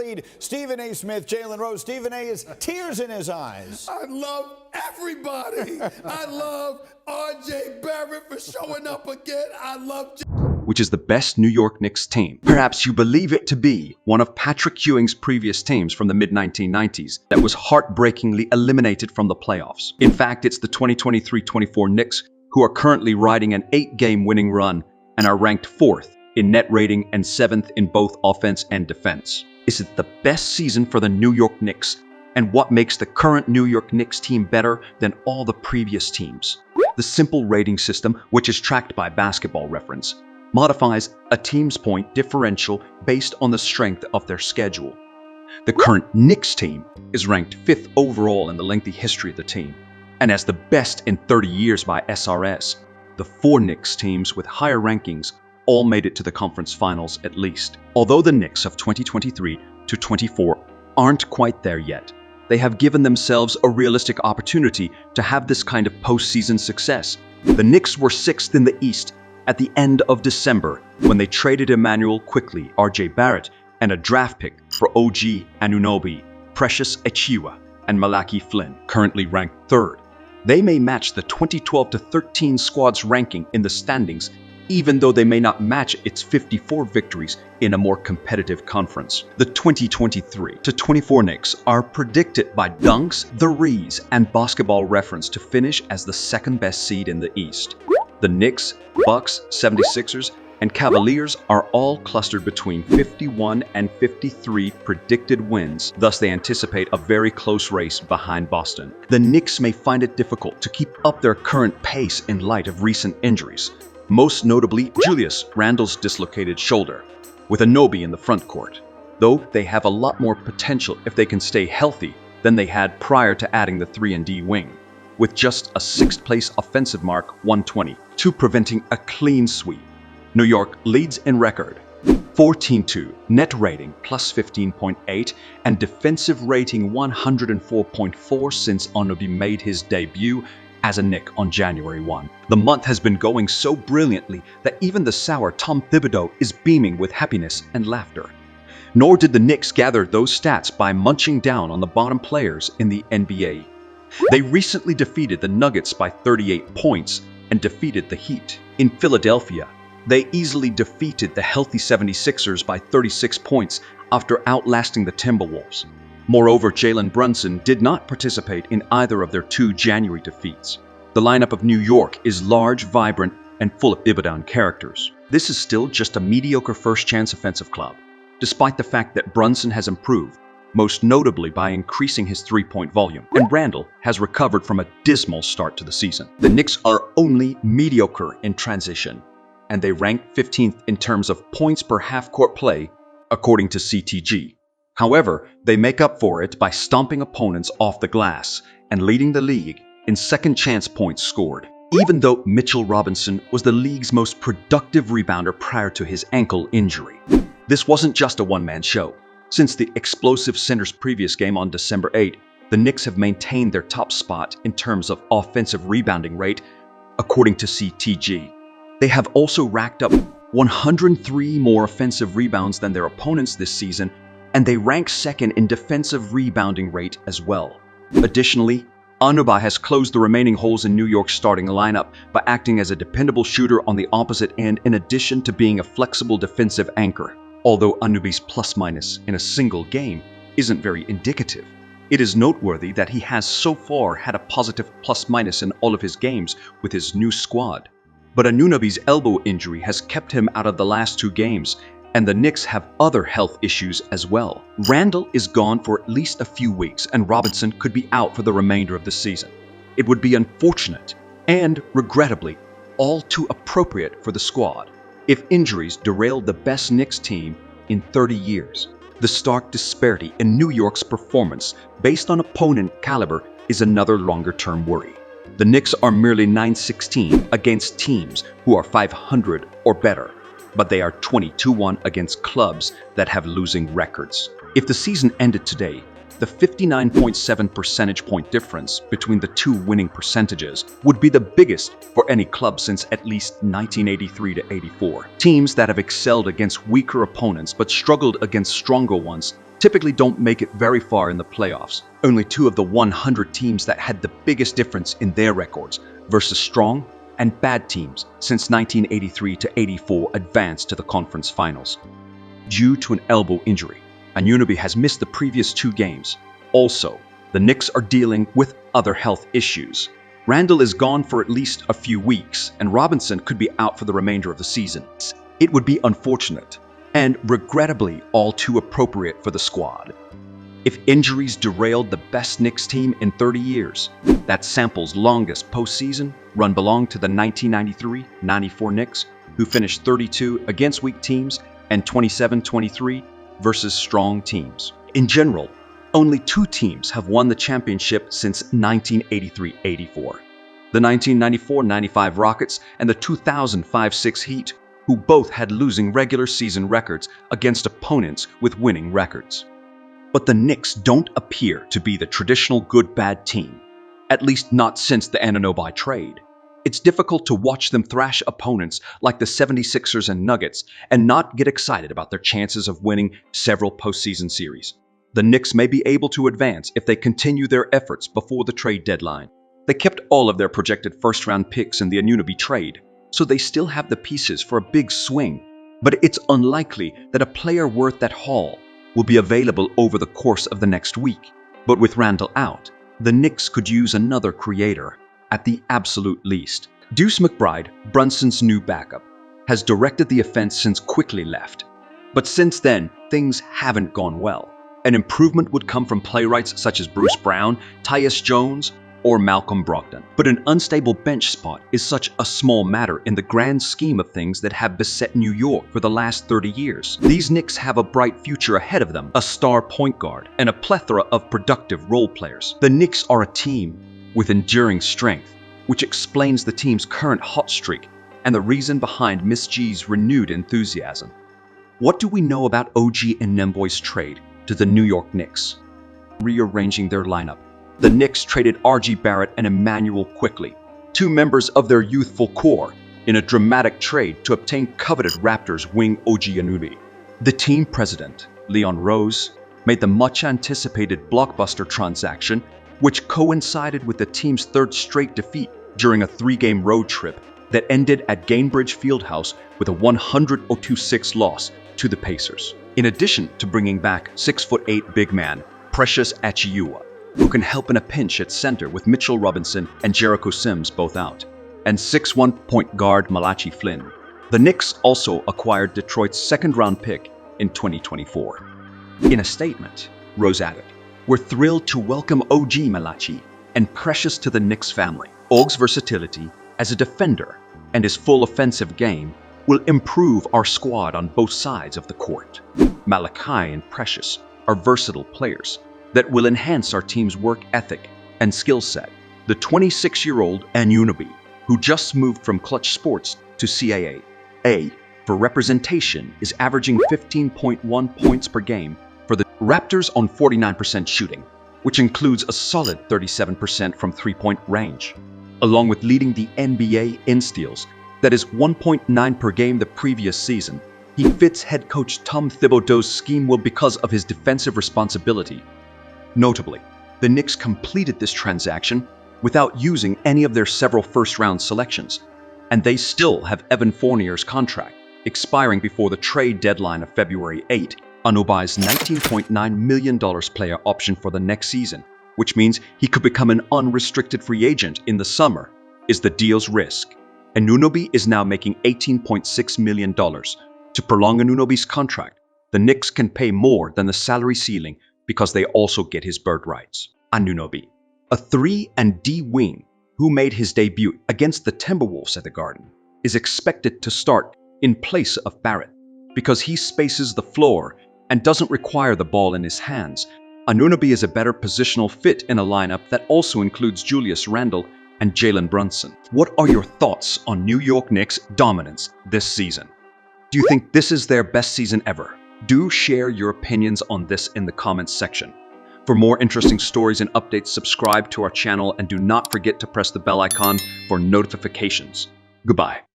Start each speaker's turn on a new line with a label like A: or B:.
A: lead. Stephen A. Smith, Jalen Rose. Stephen A. is tears in his eyes.
B: I love everybody. I love R.J. Barrett for showing up again. I love
C: which is the best New York Knicks team. Perhaps you believe it to be one of Patrick Ewing's previous teams from the mid-1990s that was heartbreakingly eliminated from the playoffs. In fact, it's the 2023-24 Knicks who are currently riding an 8-game winning run and are ranked 4th in net rating and 7th in both offense and defense. Is it the best season for the New York Knicks? And what makes the current New York Knicks team better than all the previous teams? The simple rating system, which is tracked by Basketball Reference, modifies a team's point differential based on the strength of their schedule. The current Knicks team is ranked 5th overall in the lengthy history of the team, and as the best in 30 years by SRS, the 4 Knicks teams with higher rankings all made it to the conference finals at least. Although the Knicks of 2023-24 aren't quite there yet, they have given themselves a realistic opportunity to have this kind of postseason success. The Knicks were 6th in the East at the end of December when they traded Emmanuel Quickley, R.J. Barrett, and a draft pick for OG Anunoby, Precious Achiuwa, and Malachi Flynn, currently ranked 3rd. They may match the 2012-13 squad's ranking in the standings, even though they may not match its 54 victories in a more competitive conference. The 2023-24 Knicks are predicted by Dunks, The Rees, and Basketball Reference to finish as the 2nd best seed in the East. The Knicks, Bucks, 76ers, and Cavaliers are all clustered between 51 and 53 predicted wins, thus they anticipate a very close race behind Boston. The Knicks may find it difficult to keep up their current pace in light of recent injuries, most notably Julius Randle's dislocated shoulder, with Anunoby in the front court, though they have a lot more potential if they can stay healthy than they had prior to adding the 3-and-D wing, with just a 6th-place offensive mark 120 to preventing a clean sweep. New York leads in record, 14-2, net rating plus 15.8, and defensive rating 104.4 since Anunoby made his debut as a Knick on January 1. The month has been going so brilliantly that even the sour Tom Thibodeau is beaming with happiness and laughter. Nor did the Knicks gather those stats by munching down on the bottom players in the NBA. They recently defeated the Nuggets by 38 points and defeated the Heat. In Philadelphia, they easily defeated the healthy 76ers by 36 points after outlasting the Timberwolves. Moreover, Jalen Brunson did not participate in either of their 2 January defeats. The lineup of New York is large, vibrant, and full of Ibadan characters. This is still just a mediocre first-chance offensive club, despite the fact that Brunson has improved, most notably by increasing his 3-point volume, and Randle has recovered from a dismal start to the season. The Knicks are only mediocre in transition, and they rank 15th in terms of points per half-court play, according to CTG. However, they make up for it by stomping opponents off the glass and leading the league in second-chance points scored, even though Mitchell Robinson was the league's most productive rebounder prior to his ankle injury. This wasn't just a one-man show. Since the explosive center's previous game on December 8, the Knicks have maintained their top spot in terms of offensive rebounding rate, according to CTG. They have also racked up 103 more offensive rebounds than their opponents this season, and they rank 2nd in defensive rebounding rate as well. Additionally, Anunoby has closed the remaining holes in New York's starting lineup by acting as a dependable shooter on the opposite end in addition to being a flexible defensive anchor. Although Anunoby's plus-minus in a single game isn't very indicative, it is noteworthy that he has so far had a positive plus-minus in all of his games with his new squad. But Anunoby's elbow injury has kept him out of the last 2 games, and the Knicks have other health issues as well. Randle is gone for at least a few weeks, and Robinson could be out for the remainder of the season. It would be unfortunate and, regrettably, all too appropriate for the squad if injuries derailed the best Knicks team in 30 years. The stark disparity in New York's performance based on opponent caliber is another longer-term worry. The Knicks are merely 9-16 against teams who are 500 or better, but they are 22-1 against clubs that have losing records. If the season ended today, The 59.7 percentage point difference between the two winning percentages would be the biggest for any club since at least 1983 to 84. Teams that have excelled against weaker opponents but struggled against stronger ones typically don't make it very far in the playoffs. Only 2 of the 100 teams that had the biggest difference in their records versus strong and bad teams since 1983 to 84 advanced to the conference finals. Due to an elbow injury, Anunoby has missed the previous 2 games. Also, the Knicks are dealing with other health issues. Randle is gone for at least a few weeks, and Robinson could be out for the remainder of the season. It would be unfortunate, and regrettably all too appropriate for the squad. If injuries derailed the best Knicks team in 30 years, that sample's longest postseason run belonged to the 1993-94 Knicks, who finished 32 against weak teams and 27-23 versus strong teams. In general, only 2 teams have won the championship since 1983-84. The 1994-95 Rockets and the 2005-06 Heat, who both had losing regular season records against opponents with winning records. But the Knicks don't appear to be the traditional good-bad team, at least not since the Anunoby trade. It's difficult to watch them thrash opponents like the 76ers and Nuggets and not get excited about their chances of winning several postseason series. The Knicks may be able to advance if they continue their efforts before the trade deadline. They kept all of their projected first-round picks in the Anunoby trade, so they still have the pieces for a big swing, but it's unlikely that a player worth that haul will be available over the course of the next week. But with Randle out, the Knicks could use another creator, at the absolute least. Deuce McBride, Brunson's new backup, has directed the offense since Quickly left. But since then, things haven't gone well. An improvement would come from playwrights such as Bruce Brown, Tyus Jones, or Malcolm Brogdon. But an unstable bench spot is such a small matter in the grand scheme of things that have beset New York for the last 30 years. These Knicks have a bright future ahead of them, a star point guard, and a plethora of productive role players. The Knicks are a team with enduring strength, which explains the team's current hot streak and the reason behind Miss G's renewed enthusiasm. What do we know about OG Anunoby's trade to the New York Knicks? Rearranging their lineup, the Knicks traded R.J. Barrett and Emmanuel Quickly, 2 members of their youthful core, in a dramatic trade to obtain coveted Raptors wing OG Anunoby. The team president, Leon Rose, made the much-anticipated blockbuster transaction, which coincided with the team's 3rd straight defeat during a 3-game road trip that ended at Gainbridge Fieldhouse with a 102-6 loss to the Pacers. In addition to bringing back 6'8" big man Precious Achiuwa, who can help in a pinch at center with Mitchell Robinson and Jericho Sims both out, and 6'1" point guard Malachi Flynn. The Knicks also acquired Detroit's 2nd-round pick in 2024. In a statement, Rose added, "We're thrilled to welcome OG Malachi and Precious to the Knicks family. OG's versatility as a defender and his full offensive game will improve our squad on both sides of the court. Malachi and Precious are versatile players that will enhance our team's work ethic and skill set." The 26-year-old Anunoby, who just moved from Clutch Sports to CAA A for representation, is averaging 15.1 points per game for the Raptors on 49% shooting, which includes a solid 37% from three-point range, along with leading the NBA in steals, that is 1.9 per game the previous season. He fits head coach Tom Thibodeau's scheme well because of his defensive responsibility. Notably, the Knicks completed this transaction without using any of their several first-round selections, and they still have Evan Fournier's contract expiring before the trade deadline of February 8. Anunoby's $19.9 million player option for the next season, which means he could become an unrestricted free agent in the summer, is the deal's risk. Anunoby is now making $18.6 million. To prolong Anunoby's contract, the Knicks can pay more than the salary ceiling because they also get his bird rights. Anunoby, a 3-and-D wing who made his debut against the Timberwolves at the Garden, is expected to start in place of Barrett because he spaces the floor and doesn't require the ball in his hands. Anunoby is a better positional fit in a lineup that also includes Julius Randle and Jalen Brunson. What are your thoughts on New York Knicks' dominance this season? Do you think this is their best season ever? Do share your opinions on this in the comments section. For more interesting stories and updates, subscribe to our channel and do not forget to press the bell icon for notifications. Goodbye.